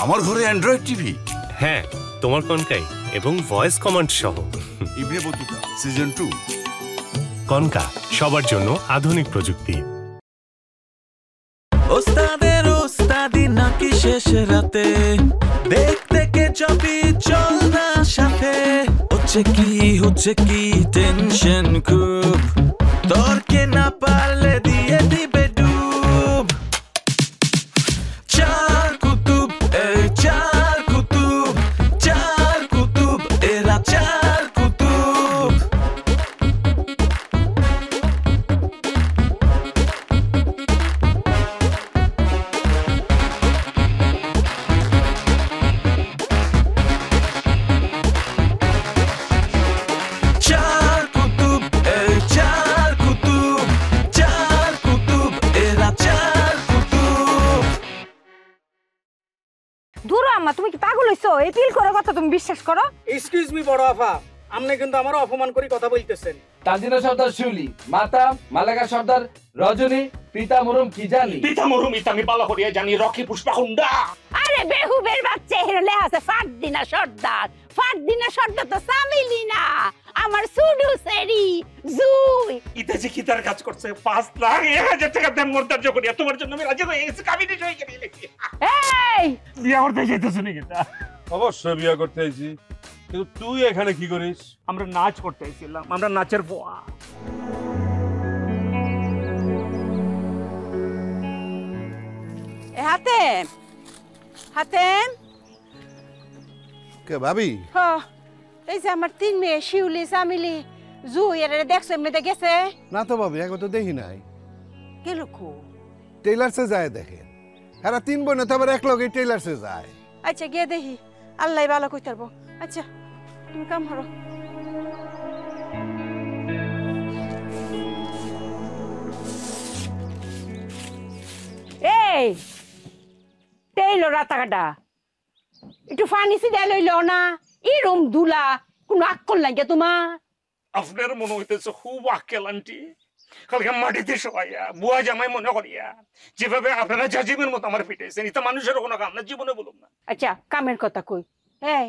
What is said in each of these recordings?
আমার ঘরে Android TV? হ্যাঁ, তোমার কনকাই এবং ভয়েস কমান্ড সহ। Ibn Battuta season 2। কনকা, সবার জন্য আধুনিক প্রযুক্তি। ওস্তাদের ওস্তাদি নাকি শেষ রাতে দেখতে কে চাপি চল না সাথে হচ্ছে কি টেনশন খুব তর্কে না পারলে দিয়ে দিবে ডুব চার কুতুব এরা চার কুতুব তুমি কি পাগল হইছো? এই পিল করার কথা তুমি বিশ্বাস করো? এক্সকিউজ মি বড় আফা, আপনি কিন্তু আমার অপমান করে কথা বলতেছেন। তাজিনা সর্দার শিউলি, মাতা মালাকা সর্দার রজনী, পিতা মরুম কি জানি? পিতা মরুম আমি ভালো করিয়া জানি, রকি পুষ্পাকুন্ডা। আরে বেহুবের বাচ্চা, হেরলে আছে ফারদিনা সর্দার। ফারদিনা সর্দার তো সামিলি না, আমার সুডু সেরি জুই। ইতে যে কিতার কাজ করছে 5 লাখ 1000 টাকা দাম মর্যাদা করিয়া তোমার জন্য আমি রাজি হয়ে গেছি, কাবিনী হয়ে গেলি। এই বিয়া করতে যাইতেছ নাকি? অবশ্যই বিয়া করতে আইছি, কিন্তু তুই এখানে কি করিস? আমরা নাচ করতে আইছিলাম, আমরা নাচের পোয়া। হাতেম কে ভাবি? এই যে আমার 3 মেয়ে শিউলি সামিলি জুই, এরা দেখছো এমনিতে গেছে? না তো ভাবি, এখন তো দেখি নাই। গেল কো? টেইলার্সে যায় দেখেন, এরা 3 বোন তো আবার এক লগে টেইলার্সে যায়। আচ্ছা গিয়ে দেখি, আল্লাহ ভালো কইতে পারবো। আচ্ছা তুমি কাম করো। এই টেইলর রাতাকাটা একটু ফার্নিসি দেয় লইল না, এরম দুলা কোন আক্কল লাগে তোমার? আপনার মনে হইতেছে খুব আক্কেল আন্টি, কালকে মাটিতে শোয়া বুয়া জামাই মনে করিয়া যেভাবে আপনারা জাজিমের মতো আমার পিটাইছেন, এটা মানুষের কোনো কাম না, জীবনে বলুন না। আচ্ছা কামের কথা কই, এই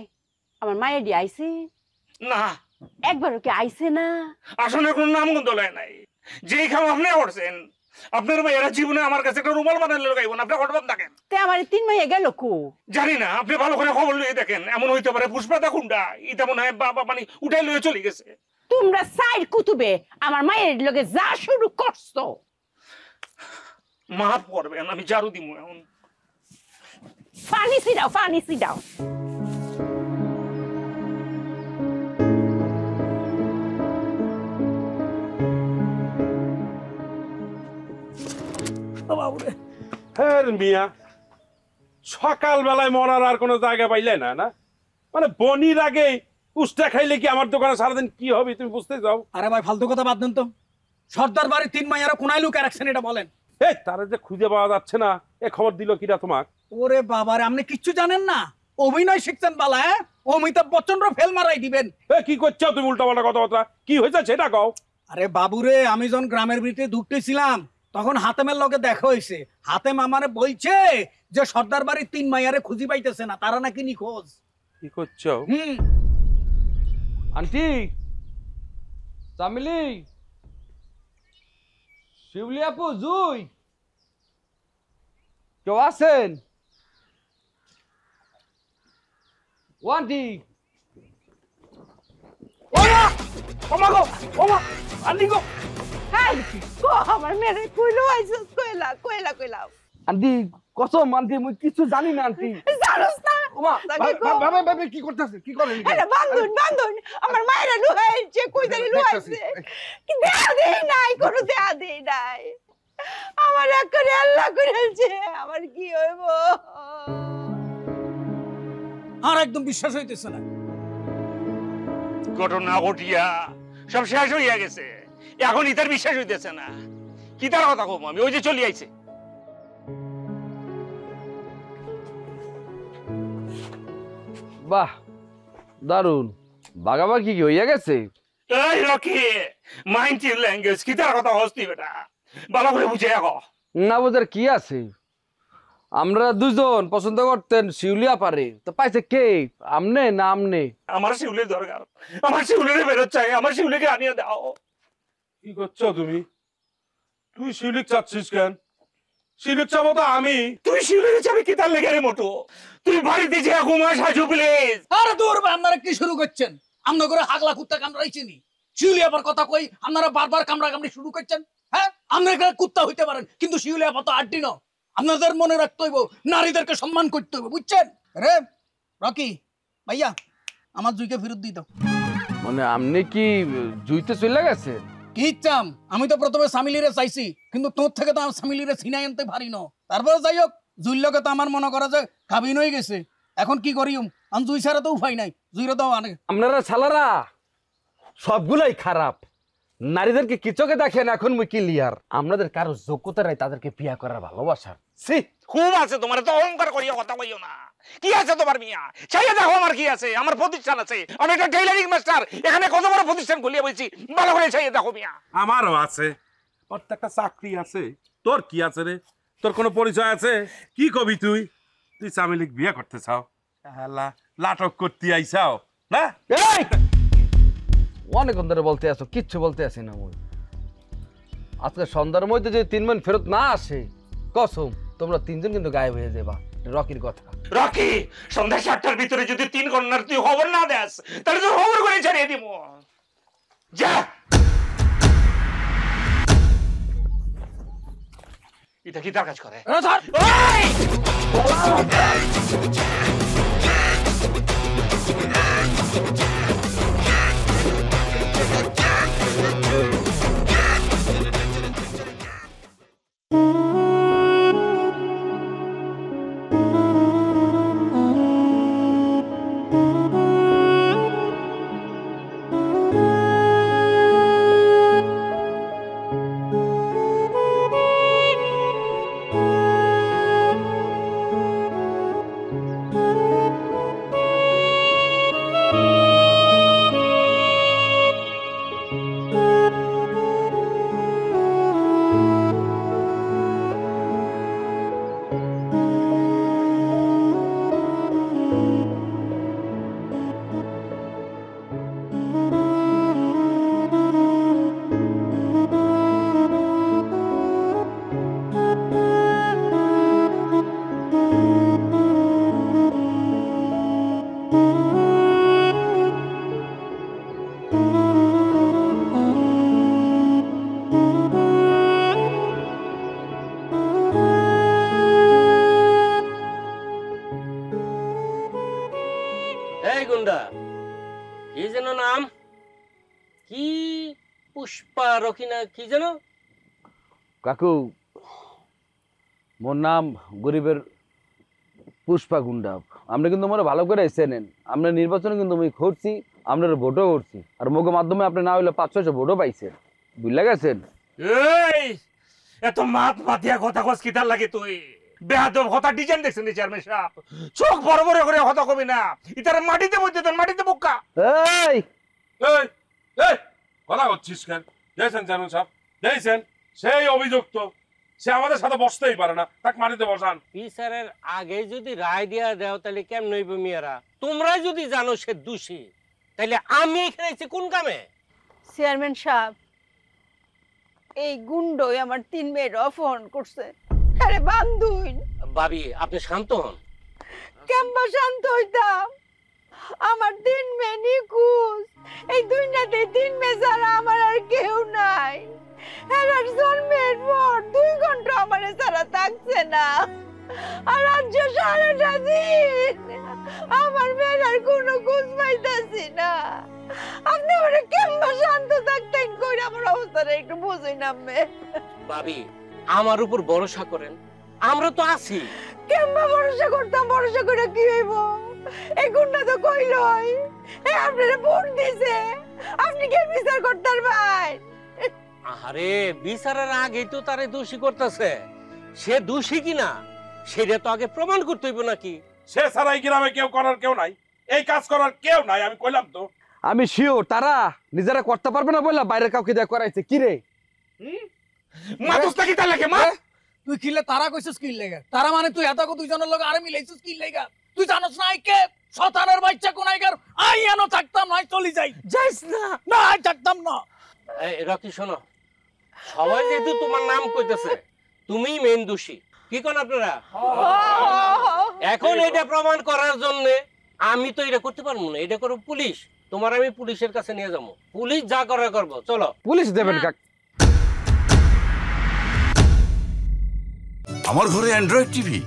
আমার মায়ের দি আইছে না? একবারও কি আইছে না? আসলে কোনো নাম গন্ধ লয় নাই, যেই কাম আপনি করছেন আপনার মেয়েরা জীবনে আমার কাছে একটা রুমাল বানালে লাগাইব না, আপনি ঘটবান থাকেন। তে আমার 3 মাইয়া গেল কো? জানি না, আপনি ভালো করে খবর লইয়ে দেখেন, এমন হইতে পারে পুষ্পাতা কুন্ডা এটা মনে হয় বাবা পানি উঠাই লইয়ে চলে গেছে। তোমরা সাইড কুতুবে আমার মায়ের লগে যা শুরু করছো, মাফ করবেন, আমি জারু দিমু এখন। ফার্নিসি দাও। হ্যাঁ মিয়া, সকাল বেলায় মরার আর কোনো জায়গা পাইলে না? না মানে বনির আগে উস্তা খাইলে কি আমার দোকানে সারাদিন কি হবে তুমি বুঝতে যাও? আরে ভাই ফালতু কথা বাদ দেন তো, সর্দার বাড়ি 3 মাইয়ারা কোনায় লুকে রাখছেন এটা বলেন। এই তারা যে খুঁজে পাওয়া যাচ্ছে না, এ খবর দিল কিরা তোমাক? ওরে বাবারে, আপনি কিচ্ছু জানেন না, অভিনয় শিখছেন বালা। অমিতাভ বচ্চন ফেল মারাই দিবেন। কি করছো তুমি উল্টাপাল্টা কথাবার্তা? কি হয়েছে সেটা কও। আরে বাবুরে, আমি যখন গ্রামের ভিতরে ঢুকতেছিলাম তখন হাতেমের লগে দেখা হয়েছে। হাতেম আমারে বলছে যে সর্দার বাড়ির 3 মাইয়ারে খুঁজি পাইতেছে না, তারা নাকি নিখোঁজ। কি করছো? আন্টি সামিলি, শিউলি আপু, জুই, কেউ আছেন? ও আন্টি, আন্টি গো, আমার মেয়ে কইলো আইছো, কইলা আন্টি কসম আন্টি মুই কিছু জানি না আন্টি। জানোস না? ভাবি কি করতেছে? কি করেন? আরে বান্ধন আমার মায়ের লুহাইছে, কই জানি লুহাইছে, কি দেয়া দেই নাই, কোনো দেয়া দেই নাই। আমার এক করে আল্লাহ করেছে, আমার কি হইব? আর একদম বিশ্বাস হইতেছে না। ঘটনা ঘটিয়া সব শেষ হইয়া গেছে, এখন ইতার বিশ্বাস হইতেছে না। কি তার কথা কম আমি, ওই যে চলে আইছে। বাহ দারুন, বাগাবাগি কি হইয়া গেছে? এই রকি, মাইন্ড ইউর ল্যাঙ্গুয়েজ, কি তার কথা হস্তি বেটা, ভালো করে বুঝে রাখো। না বোঝার কি আছে? আমরা দুজন পছন্দ করতেন শিউলিয়া পারে তো পাইছে কে আমনে না আমনে আমার শিউলির দরকার, আমার শিউলিরে বেরোত চাই, আমার শিউলিকে আনিয়ে দাও। কি করছো তুমি? তুই শিউলিক চাচ্ছিস কেন? শিউলিক চাবো তো আমি। তুই শিউলিরে চাবি কি তার লেগে রে মোটু? তুই বাড়িতে যে ঘুমা সাজু প্লিজ। আরে দূর ভাই, আপনারা কি শুরু করছেন? আমরা করে হাগলা কুত্তা কামড়াইছিনি, শিউলি আবার কথা কই আপনারা বারবার কামড়া কামড়ি শুরু করছেন। হ্যাঁ, আমরা এখানে কুত্তা হইতে পারেন কিন্তু শিউলি আবার তো আড্ডি ন। আপনাদের মনে রাখতে হইব, নারীদেরকে সম্মান করতে হইব, বুঝছেন? রে রকি ভাইয়া, আমার জুইকে ফেরত দিই দাও। মানে আমনে কি জুইতে চলে গেছে? কি চাম? আমি তো প্রথমে সামিলিরে চাইছি কিন্তু তোর থেকে তো আমি সামিলিরে ছিনাই আনতে পারি না। তারপরে যাই হোক, জুইলকে তো আমার মনে করা যায় কাবিন হয়ে গেছে। এখন কি করিম? আমি জুই ছাড়া তো উপায় নাই, জুইরে দাও আনে। আপনারা ছালারা সবগুলাই খারাপ, নারীদেরকে কিচকে দেখেন। এখন মুই ক্লিয়ার, আপনাদের কারো যোগ্যতা নাই তাদেরকে বিয়া করার ভালোবাসার। সি খুব আছে তোমার, তো অহংকার করিয়া কথা কইও না। কি আছে তোমার মিয়া? চাইয়া দেখো আমার কি আছে। আমার প্রতিষ্ঠান আছে, আমি একটা টেইলারিং মাস্টার, এখানে কত বড় প্রতিষ্ঠান খুলিয়া বলছি, ভালো করে চাইয়া দেখো মিয়া। আমারও আছে, প্রত্যেকটা চাকরি আছে। তোর কি আছে রে? তোর কোনো পরিচয় আছে? কি কবি তুই? তুই চামিলিক বিয়ে করতে চাও? লাটক করতে আইসাও না? অনেকক্ষণ ধরে বলতে আসো, কিচ্ছু বলতে আসি না। মুই আজকে সন্ধ্যার মধ্যে যদি 3 মিনিট ফেরত না আসে, কসম তোমরা 3 জন কিন্তু গায়েব হয়ে যাবা। রকির কথা। রকি, সন্ধ্যা 7টার ভিতরে যদি 3 কন্যার তুই খবর না দেস, তাহলে তোর খবর করে ছাড়িয়ে দিব। যা। এটা কি তার কাজ করে? কি যেন নাম, কি পুষ্পা রকিনা কি যেন? কাকু, মোর নাম গরিবের পুষ্পা গুন্ডা। আমরা কিন্তু মোরা ভালো করে চেনেন। আমরা নির্বাচনে কিন্তু আমি করছি, আপনার ভোটও করছি, আর মোগো মাধ্যমে আপনি না হইলে 500 ভোটও পাইছেন, বুঝলে গেছেন? এই এত মাত মাতিয়া কথা কস কি তার লাগে? তুই বেহাদব কথা ডিজাইন দেখছেন চেয়ারম্যান সাহেব, চোখ বড় বড় করে কথা কবি না। ইতারে মাটিতে বইতে দেন, মাটিতে বোকা। এই এই এই কথা হচ্ছিস কেন? দেখছেন চেয়ারম্যান সাহেব, দেখছেন সেই অভিযুক্ত, সে আমাদের সাথে বসতেই পারে না, তাকে মাটিতে বসান। বিচারের আগে যদি রায় দিয়া দাও তাহলে কেমন হইব মিয়ারা? তোমরা যদি জানো সে দোষী, তাহলে আমি এখানে এসে কোন কামে? চেয়ারম্যান সাহেব, এই গুন্ডই আমার 3 মেয়ের অপহরণ করছে। আরে বান্ধুন ভাবি, আপনি শান্ত হন। কেমবা শান্ত হইতাম? আমার 3 মেয়ে নিখোঁজ। এই দুনিয়াতে 3 মেয়ে ছাড়া আমার আর কেউ নাই। এর জন্মের পর 2 ঘন্টা আমার ছাড়া থাকছে না। আর আজ সারাটা দিন আমার মেয়ের কোনো খোঁজ পাইতাছি না। আপনি আমার কেমবা শান্ত থাকতেন কই? আমার অবস্থাটা একটু বুঝুই না। ভাবি, আমার উপর ভরসা করেন, আমরা তো আছি। কেমবা ভরসা করতাম? ভরসা করে কি হইব? এই গুন্ডা তো কইলই এই আপনারে ভোট দিছে, আপনি কি বিচার করতার ভাই? আরে বিচারের আগে তো তারে দোষী করতেছে, সে দোষী কিনা সেটা তো আগে প্রমাণ করতে হইব নাকি? সে ছাড়াই গ্রামে কেউ করার কেউ নাই, এই কাজ করার কেউ নাই। আমি কইলাম তো, আমি শিওর তারা নিজেরা করতে পারবে না বললা বাইরে কাউকে দেয়া করাইছে। কি রে মাতুস নাকি তার লাগে? মা তুই কিলে তারা কইছিস কি লাগা তারা মানে তুই এত দুইজনের লগে আরে মিলাইছিস কি লাগা তুই জানোস না কে শতানের বাচ্চা কোনাইকার আই এনো থাকতাম না চলি যাই যাইস না না আই থাকতাম না। এই রকি শোনো, সবাই যেহেতু তোমার নাম কইতেছে তুমিই মেইন দোষী, কি কোন আপনারা? এখন এটা প্রমাণ করার জন্য আমি তো এটা করতে পারবো না, এটা করো পুলিশ। তোমার আমি পুলিশের কাছে নিয়ে যাবো, পুলিশ যা করে করবো। চলো। পুলিশ দেবেন কাক? আমার ঘরে অ্যান্ড্রয়েড টিভি,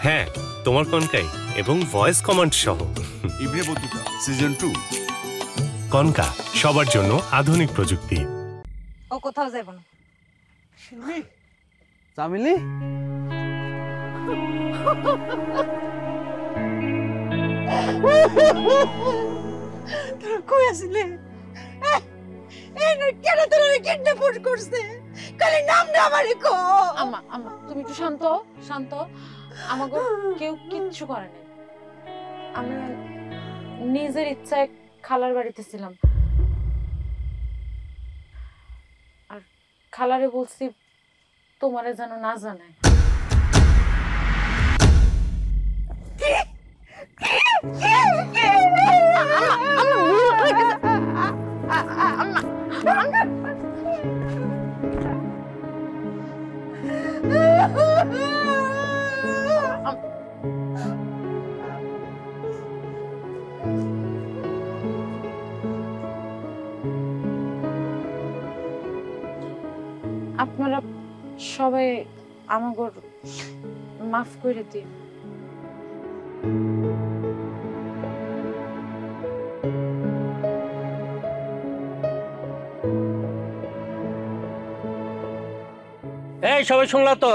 হ্যাঁ তোমার কনকাই এবং ভয়েস কমান্ড সহ। Ibn Battuta season 2। কনকা, সবার জন্য আধুনিক প্রযুক্তি। ও কোথাও যাব না। চামিলি তোরা কই আসলে? এই না কেন তোরা কিডন্যাপ করছে? খালি নাম না আমারে কো। আম্মা আম্মা তুমি একটু শান্ত শান্ত। আমাকে কেউ কিচ্ছু করে নাই। আমি নিজের ইচ্ছায় খালার বাড়িতে ছিলাম, আর খালারে বলছি তোমারে যেন না জানায়। আপনারা সবাই আমাকে মাফ করে দিন। এই সবাই শুনলা তো,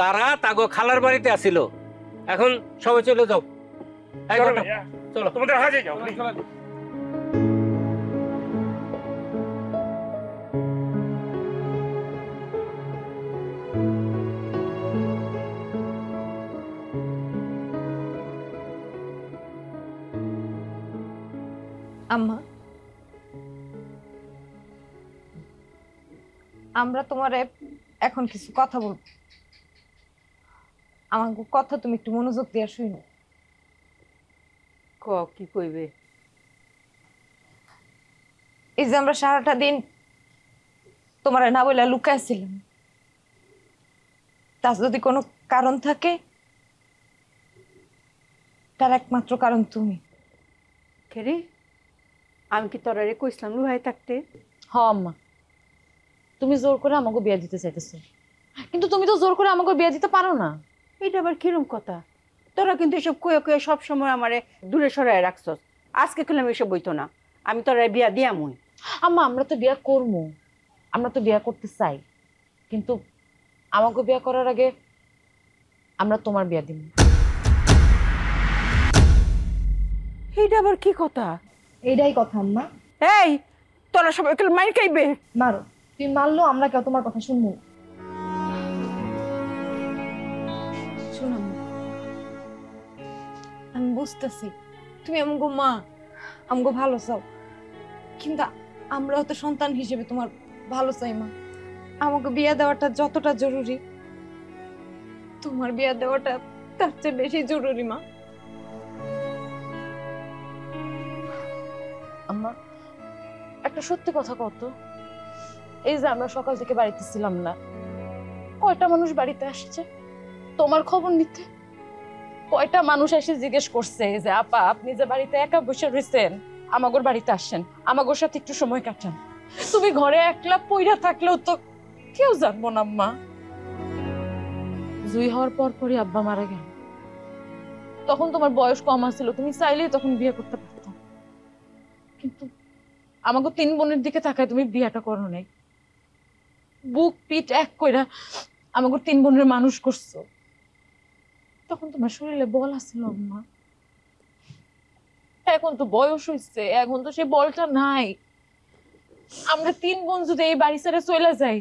তারা তাগো খালার বাড়িতে আসিল। এখন সবাই চলে যাও। চলো তোমাদের হাজে যাও। আম্মা, আমরা তোমারে এখন কিছু কথা বলবো। আমার কথা তুমি একটু মনোযোগ দিয়ে শুনো। কি কইবে? এই যে আমরা সারাটা দিন তোমার না বলে লুকাইছিলাম, তার যদি কোনো কারণ থাকে তার একমাত্র কারণ তুমি। কেরে আমি কি তোরারে কইছিলাম লুহাই থাকতে? হ আম্মা, তুমি জোর করে আমাকে বিয়ে দিতে চাইতেছো, কিন্তু তুমি তো জোর করে আমাকে বিয়ে দিতে পারো না। এটা আবার কিরম কথা? তোরা কিন্তু এসব কয়ে কয়ে সবসময় আমারে দূরে সরায় রাখছস। আজকে খেলাম এসব বইতো না, আমি তোরা বিয়া দিয়ামই। আম্মা আমরা তো বিয়ে করবো, আমরা তো বিয়ে করতে চাই, কিন্তু আমাকে বিয়ে করার আগে আমরা তোমার বিয়ে দিব। এইটা আবার কি কথা? এইটাই কথা আম্মা। এই তোরা সবাই খেলে মাইর খাইবে। মারো, তুমি মারলো আমরা কেউ তোমার কথা শুনবো। শোনো আমি বুঝতেছি তুমি আমগো মা, আমগো ভালো চাও, কিন্তু আমরাও তো সন্তান হিসেবে তোমার ভালো চাই মা। আমাকে বিয়ে দেওয়াটা যতটা জরুরি তোমার বিয়ে দেওয়াটা তার চেয়ে বেশি জরুরি মা। আম্মা একটা সত্যি কথা কত, এই যে আমরা সকাল থেকে বাড়িতে ছিলাম না, কয়টা মানুষ বাড়িতে আসছে তোমার খবর নিতে? কয়টা মানুষ এসে জিজ্ঞেস করছে যে আপা আপনি যে বাড়িতে একা বসে রয়েছেন, আমাগোর বাড়িতে আসেন, আমাগোর সাথে একটু সময় কাটান। তুমি ঘরে একলা পইরা থাকলেও তো কেউ জানবো না আম্মা। জুই হওয়ার পর পরই আব্বা মারা গেল, তখন তোমার বয়স কম ছিল, তুমি চাইলেই তখন বিয়ে করতে পারতাম, কিন্তু আমাকে 3 বোনের দিকে তাকায় তুমি বিয়েটা করো নাই। বুক পিঠ এক কইরা আমাকে 3 বোনের মানুষ করছো, তখন তোমার শরীরে বল আছিল আম্মা। এখন তো বয়স হয়েছে, এখন তো সেই বলটা নাই। আমরা 3 বোন যদি এই বাড়ি ছেড়ে চলে যাই,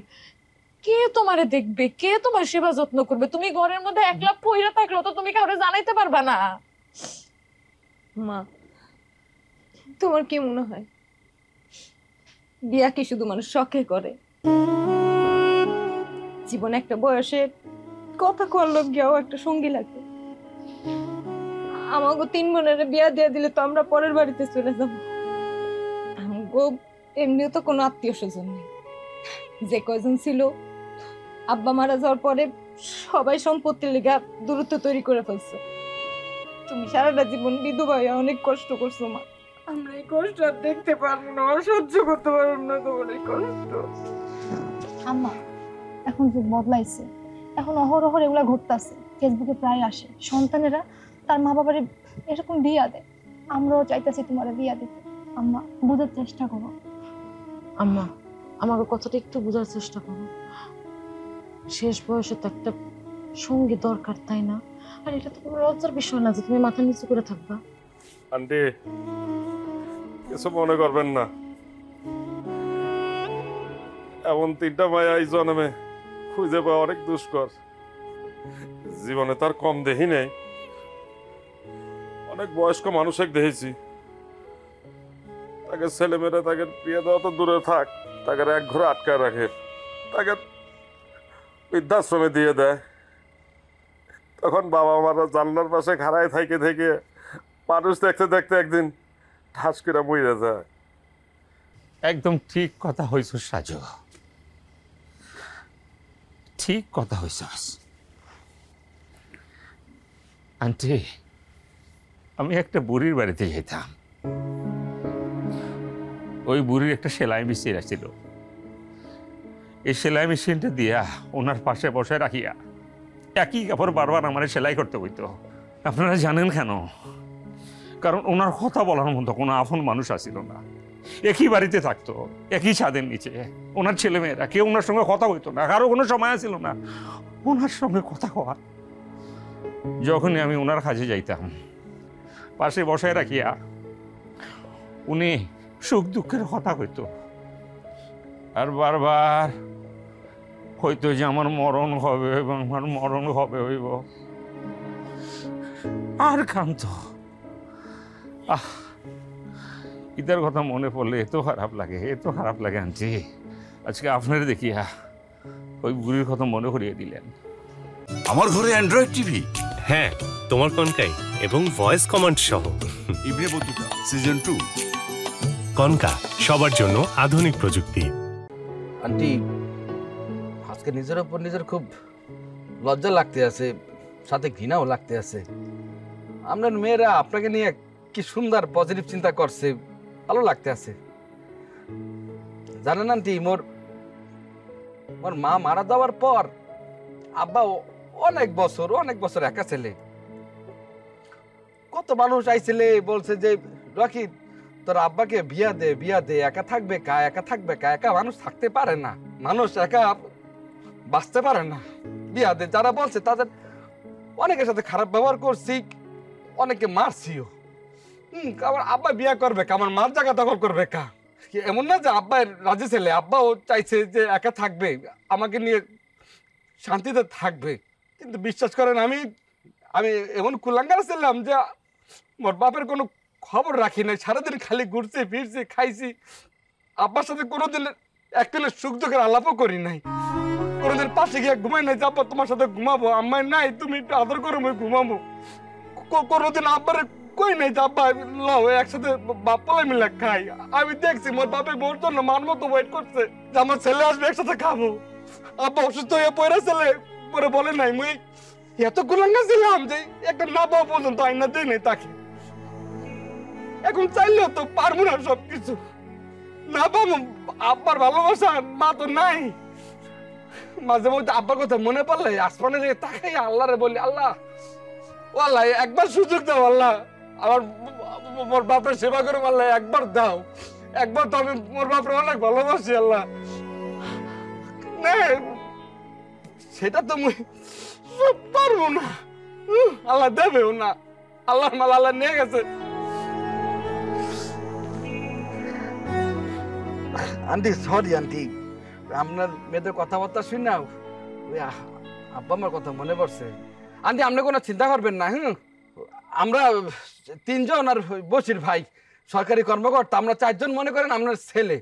কে তোমারে দেখবে, কে তোমার সেবা যত্ন করবে? তুমি ঘরের মধ্যে একলা পইরা থাকলেও তো তুমি কাউরে জানাইতে পারবা না। মা তোমার কি মনে হয় বিয়া কি শুধু মানুষ শখে করে? জীবনে একটা বয়সে কথা কল্লব গিয়াও একটা সঙ্গী লাগবে। আমাকে 3 বোনের বিয়া দিয়ে দিলে তো আমরা পরের বাড়িতে চলে যাব। আমগো এমনিও তো কোনো আত্মীয় স্বজন নেই। যে কয়জন ছিল আব্বা মারা যাওয়ার পরে সবাই সম্পত্তির লেগা দূরত্ব তৈরি করে ফেলছে। তুমি সারাটা জীবন বিধবা হয়ে অনেক কষ্ট করছো মা। আমরা এই কষ্ট আর দেখতে পারবো না, সহ্য করতে পারবো না তোমার এই কষ্ট। আম্মা, এখন যুগ বদলাইছে, এখন অহরহ এগুলা ঘটতেছে, ফেসবুকে প্রায় আসে। সন্তানেরা তার মা বাবার এরকম বিয়া দেয়। আমরাও চাইতেছি তোমার বিয়া দিতে। আম্মা, বোঝার চেষ্টা করো। আম্মা, আমার কথাটা একটু বোঝার চেষ্টা করো। শেষ বয়সে তো একটা সঙ্গী দরকার, তাই না? আর এটা তো কোনো লজ্জার বিষয় না যে তুমি মাথা নিচু করে থাকবা। আন্টি কিছু মনে করবেন না, এমন 3টা মায়া এই জন্মে খুঁজে পাওয়া অনেক দুষ্কর। জীবনে তার কম দেখি নেই, অনেক বয়স্ক মানুষ দেখেছি। তাকে ছেলেমেয়েরা তাকে বিয়ে দেওয়া তো দূরে থাক, তাকে এক ঘরে আটকায় রাখে, তাকে বৃদ্ধাশ্রমে দিয়ে দেয়। তখন বাবা মারা জানলার পাশে খাড়ায় থেকে থেকে মানুষ দেখতে দেখতে একদিন ঠাস করে মরে যায়। একদম ঠিক কথা হইছ সাজু, ঠিক কথা হইছ। আন্টি, আমি একটা বুড়ির বাড়িতে যেতাম। ওই বুড়ির একটা সেলাই মেশিন ছিল। এই সেলাই মেশিনটা দিয়া ওনার পাশে বসে রাখিয়া একই কাপড় বারবার আমার সেলাই করতে হইতো। আপনারা জানেন কেন? কারণ ওনার কথা বলার মতো কোনো আপন মানুষ আসিল না। একই বাড়িতে থাকতো, একই ছাদের নিচে। ওনার ছেলেমেয়েরা কেউ ওনার সঙ্গে কথা হইতো না, কারো কোনো সময় আসিল না ওনার সঙ্গে কথা কওয়ার। যখনই আমি ওনার কাছে যাইতাম, পাশে বসায় রাখিয়া উনি সুখ দুঃখের কথা হইতো। আর বারবার হয়তো যে আমার মরণ হবে এবং আমার মরণ হবে হইব। আর কান্ত ইতার কথা মনে পড়লে এত খারাপ লাগে, এত খারাপ লাগে। আনছি আজকে আপনার দেখিয়া ওই বুড়ির কথা মনে করিয়ে দিলেন। আমার ঘরে অ্যান্ড্রয়েড টিভি। হ্যাঁ, তোমার কনকাই এবং ভয়েস কমান্ড সহ। Ibn Battuta season 2। কনকা, সবার জন্য আধুনিক প্রযুক্তি। আন্টি, আজকে নিজের উপর নিজের খুব লজ্জা লাগতে আছে, সাথে ঘৃণাও লাগতে আছে। আপনার মেয়েরা আপনাকে নিয়ে কি সুন্দর পজিটিভ চিন্তা করছে, ভালো লাগতে আছে। জানেন আন্টি, মোর মা মারা যাওয়ার পর আব্বা অনেক বছর একা ছেলে। কত মানুষ আইছিলে, বলছে যে রকি তোর আব্বাকে বিয়া দে, একা থাকবে কা, একা মানুষ থাকতে পারে না, মানুষ একা বাঁচতে পারে না, বিয়া দে। যারা বলছে তাদের অনেকের সাথে খারাপ ব্যবহার করছি, অনেকে মারছিও। আমার আব্বা বিয়া করবে কা, আমার মার জায়গা দখল করবে কা? এমন না যে আব্বা রাজি ছেলে, আব্বাও চাইছে যে একা থাকবে, আমাকে নিয়ে শান্তিতে থাকবে। কিন্তু বিশ্বাস করেন, আমি এমন কুলাঙ্গার ছিলাম যে মোর বাপের কোনো খবর রাখি নাই। সারাদিন খালি ঘুরছি ফিরছি, খাইছি। আব্বার সাথে কোনোদিন একদিনের সুখ দুঃখের আলাপও করি নাই, কোনোদিন পাশে গিয়ে ঘুমাই নাই। আব্বা তোমার সাথে ঘুমাবো, আম্মাই নাই তুমি একটু আদর করো, আমি ঘুমাবো। কোনোদিন আব্বারে কই নাই যে আব্বা লও একসাথে বাপ্পালাই মিলে খাই। আমি দেখছি মোর বাপে মোর জন্য মান মতো ওয়েট করছে যে আমার ছেলে আসবে, একসাথে খাবো। আব্বা অসুস্থ হয়ে পড়া ছেলে পরে বলে নাই, মুই এত গুলাঙ্গা ছিলাম যে একটা না পাওয়া পর্যন্ত আইনা দেয় নাই তাকে। এখন চাইলেও তো পারবো না সবকিছু, না পাবো আব্বার ভালোবাসা মা তো নাই। মাঝে মধ্যে আব্বার কথা মনে পড়লে আসমানে যে তাকাই আল্লাহরে বলি, আল্লাহ ও আল্লাহ একবার সুযোগ দাও, আল্লাহ আমার মোর বাপের সেবা করে, আল্লাহ একবার দাও, একবার তো আমি মোর বাপের অনেক ভালোবাসি আল্লাহ। সেটা তো পারবো না, আল্লাহ দেবেও না, আল্লাহর মাল আল্লাহ নিয়ে গেছে। আন্টি সরি আন্টি, আপনার মেয়েদের কথাবার্তা শুনে ওই আব্বা আমার কথা মনে পড়ছে। আন্টি আপনি কোনো চিন্তা করবেন না। আমরা 3 জন আর বসির ভাই সরকারি কর্মকর্তা, আমরা 4 জন মনে করেন আপনার ছেলে।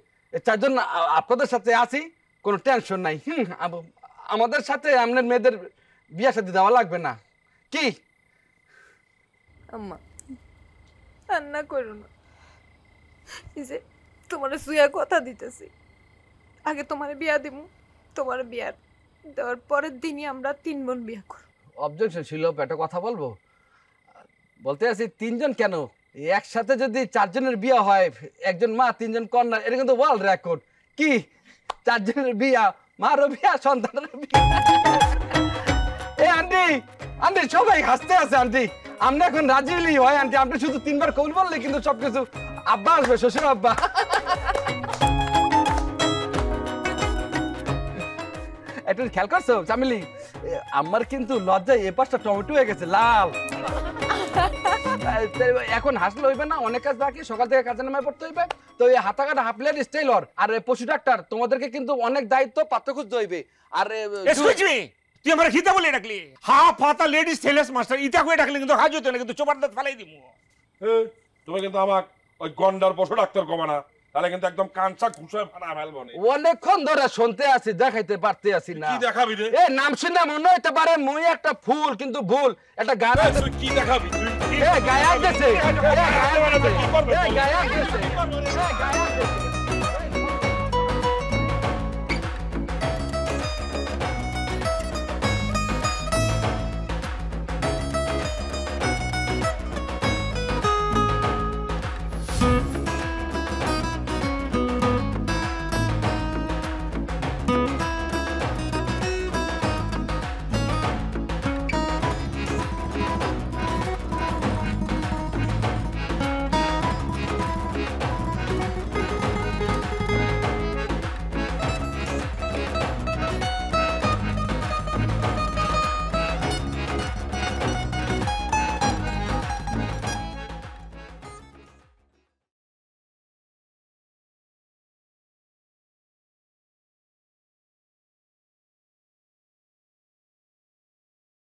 4 জন আপনাদের সাথে আছি, কোনো টেনশন নাই। আমাদের সাথে আপনার মেয়েদের বিয়া শাদী দেওয়া লাগবে না কি? আম্মা রান্না করো না, এই যে তোমার সুয়া কথা দিতেছি, আগে তোমার বিয়া দিমু, তোমার বিয়ার দেওয়ার পরের দিনই আমরা 3 বোন বিয়া করব। অবজেকশন ছিল, একটা কথা বলবো। বলতে আছি 3 জন কেন, একসাথে যদি 4 জনের বিয়া হয়, একজন মা 3 জন কন্যা, এটা কিন্তু ওয়ার্ল্ড রেকর্ড। কি 4 জনের বিয়া, মারও বিয়া, সন্তানের বিয়া। এই আন্টি আন্টি সবাই হাসতে আছে আন্টি, আমরা এখন রাজি হলেই হয় আন্টি, আপনি শুধু 3 বার কবুল বললে কিন্তু সবকিছু আব্বা আসবে, শ্বশুর আব্বা। একটু খেয়াল করছো চামিলি, আমার কিন্তু লজ্জায় এ পাশটা টমেটো হয়ে গেছে লাল। এখন হাসলে হইবে না, অনেক কাজ বাকি, সকাল থেকে কাজে নামায় পড়তে হইবে। তো এই হাতা কাটা হাফ প্লেট স্টেইলর আর পশু ডাক্তার, তোমাদেরকে কিন্তু অনেক দায়িত্ব, পাত্র খুঁজতে হইবে। আর এক্সকিউজ মি, তুই আমার খিতা বলে ডাকলি? হাফ হাতা লেডিস সেলস মাস্টার ইটা করে ডাকলি কিন্তু হাজ হতো না, কিন্তু চোপার দাঁত ফালাই দিমু। তুমি কিন্তু আমাক ওই গন্ডার পশু ডাক্তার কমা না, তাহলে কিন্তু একদম কাঁচা ঘুষে ফানা ফেলবো। অনেকক্ষণ ধরে শুনতে আছি, দেখাইতে পারতে আছি না। কি দেখাবি রে? এ নাম শুনে মনে হইতে পারে মই একটা ফুল, কিন্তু ভুল। একটা গান আছে। কি দেখাবি তুই? এ গায়ক গেছে, এ গায়ক গেছে, এ গায়ক গেছে, এ গায়ক গেছে।